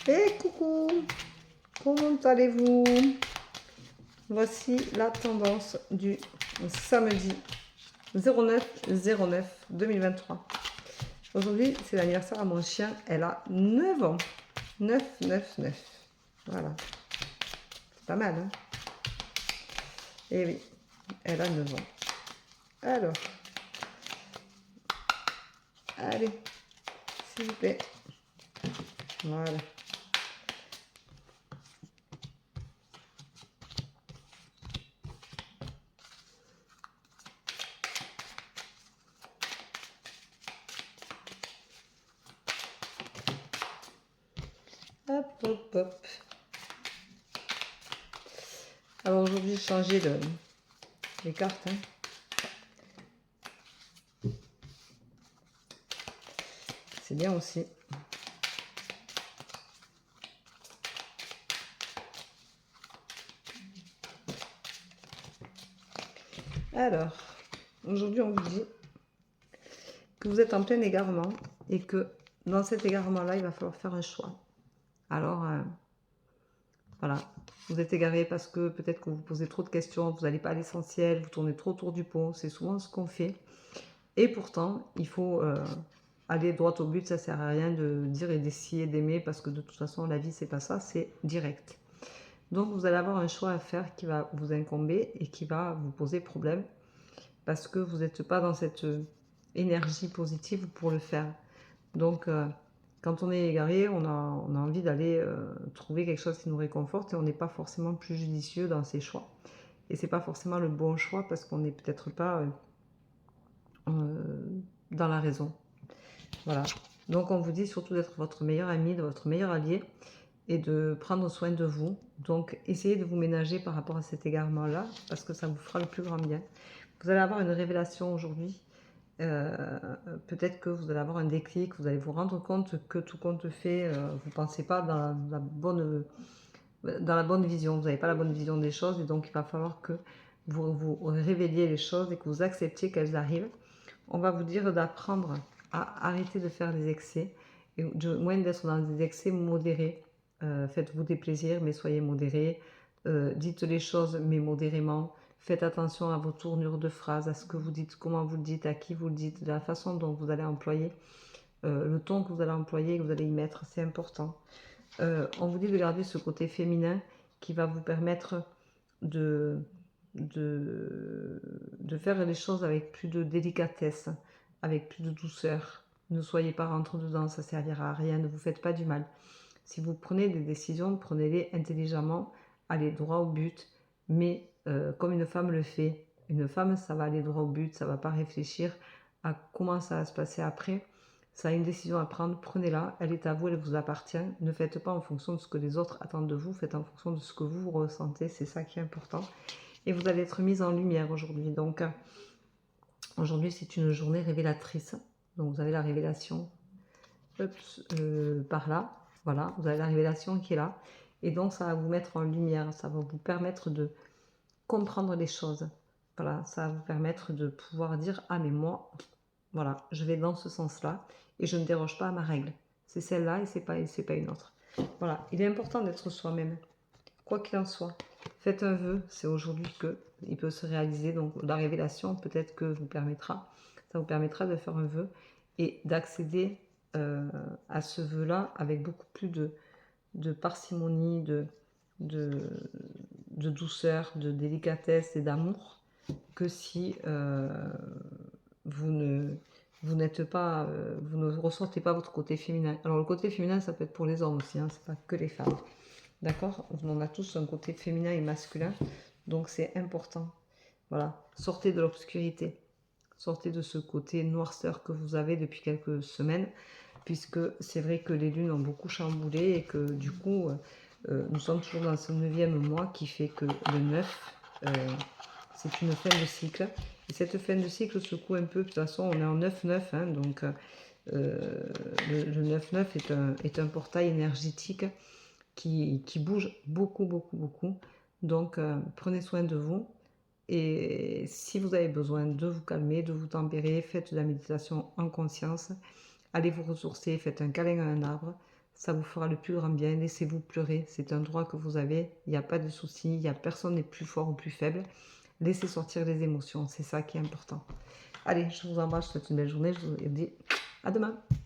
Et coucou, comment allez-vous? Voici la tendance du samedi 09/09/2023. Aujourd'hui, c'est l'anniversaire à mon chien. Elle a 9 ans. 9, 9, 9. Voilà. C'est pas mal, hein? Et oui, elle a 9 ans. Alors, allez, s'il vous plaît. Voilà. Hop, hop, hop. Alors aujourd'hui, j'ai changé les cartes. Hein. C'est bien aussi. Alors, aujourd'hui, on vous dit que vous êtes en plein égarement et que dans cet égarement-là, il va falloir faire un choix. Alors, voilà, vous êtes égaré parce que peut-être que vous posez trop de questions, vous n'allez pas à l'essentiel, vous tournez trop autour du pot, c'est souvent ce qu'on fait. Et pourtant, il faut aller droit au but, ça ne sert à rien de dire et d'essayer d'aimer parce que de toute façon, la vie, c'est pas ça, c'est direct. Donc, vous allez avoir un choix à faire qui va vous incomber et qui va vous poser problème parce que vous n'êtes pas dans cette énergie positive pour le faire. Donc, quand on est égaré, on a envie d'aller trouver quelque chose qui nous réconforte et on n'est pas forcément plus judicieux dans ses choix. Et c'est pas forcément le bon choix parce qu'on n'est peut-être pas dans la raison. Voilà. Donc, on vous dit surtout d'être votre meilleur ami, de votre meilleur allié et de prendre soin de vous. Donc, essayez de vous ménager par rapport à cet égarement-là parce que ça vous fera le plus grand bien. Vous allez avoir une révélation aujourd'hui. Peut-être que vous allez avoir un déclic, vous allez vous rendre compte que tout compte fait, vous ne pensez pas dans la bonne vision, vous n'avez pas la bonne vision des choses et donc il va falloir que vous révéliez les choses et que vous acceptiez qu'elles arrivent. On va vous dire d'apprendre à arrêter de faire des excès et de moins d'être dans des excès modérés. Faites-vous des plaisirs mais soyez modérés. Dites les choses mais modérément. Faites attention à vos tournures de phrases, à ce que vous dites, comment vous le dites, à qui vous le dites, de la façon dont vous allez employer, le ton que vous allez employer, que vous allez y mettre, c'est important. On vous dit de garder ce côté féminin qui va vous permettre de faire les choses avec plus de délicatesse, avec plus de douceur. Ne soyez pas rentre dedans, ça ne servira à rien, ne vous faites pas du mal. Si vous prenez des décisions, prenez-les intelligemment, allez droit au but, mais comme une femme le fait. Une femme, ça va aller droit au but, ça ne va pas réfléchir à comment ça va se passer après. Ça a une décision à prendre, prenez-la, elle est à vous, elle vous appartient. Ne faites pas en fonction de ce que les autres attendent de vous, faites en fonction de ce que vous ressentez, c'est ça qui est important. Et vous allez être mise en lumière aujourd'hui. Donc, aujourd'hui, c'est une journée révélatrice. Donc, vous avez la révélation par là. Voilà, vous avez la révélation qui est là. Et donc, ça va vous mettre en lumière. Ça va vous permettre de comprendre les choses. Voilà, ça va vous permettre de pouvoir dire « Ah, mais moi, voilà, je vais dans ce sens-là et je ne déroge pas à ma règle. C'est celle-là et c'est pas une autre. » Voilà, il est important d'être soi-même. Quoi qu'il en soit, faites un vœu, c'est aujourd'hui que il peut se réaliser. Donc, la révélation, peut-être que ça vous permettra de faire un vœu et d'accéder à ce vœu-là avec beaucoup plus de parcimonie, de douceur, de délicatesse et d'amour que si vous n'êtes pas, vous ne ressentez pas votre côté féminin. Alors le côté féminin, ça peut être pour les hommes aussi, hein, c'est pas que les femmes. D'accord? On a tous un côté féminin et masculin, donc c'est important. Voilà, sortez de l'obscurité. Sortez de ce côté noirceur que vous avez depuis quelques semaines, puisque c'est vrai que les lunes ont beaucoup chamboulé et que du coup, nous sommes toujours dans ce 9e mois qui fait que le 9, c'est une fin de cycle. Et cette fin de cycle secoue un peu, de toute façon on est en 9-9, hein, donc le 9-9 est un portail énergétique qui bouge beaucoup, beaucoup, beaucoup. Donc prenez soin de vous. Et si vous avez besoin de vous calmer, de vous tempérer, faites de la méditation en conscience. Allez vous ressourcer, faites un câlin à un arbre. ça vous fera le plus grand bien. Laissez-vous pleurer, c'est un droit que vous avez, il n'y a pas de souci, il n'y a personne n'est plus fort ou plus faible. Laissez sortir les émotions, c'est ça qui est important. Allez, je vous embrasse, je vous souhaite une belle journée, je vous dis à demain. Bye.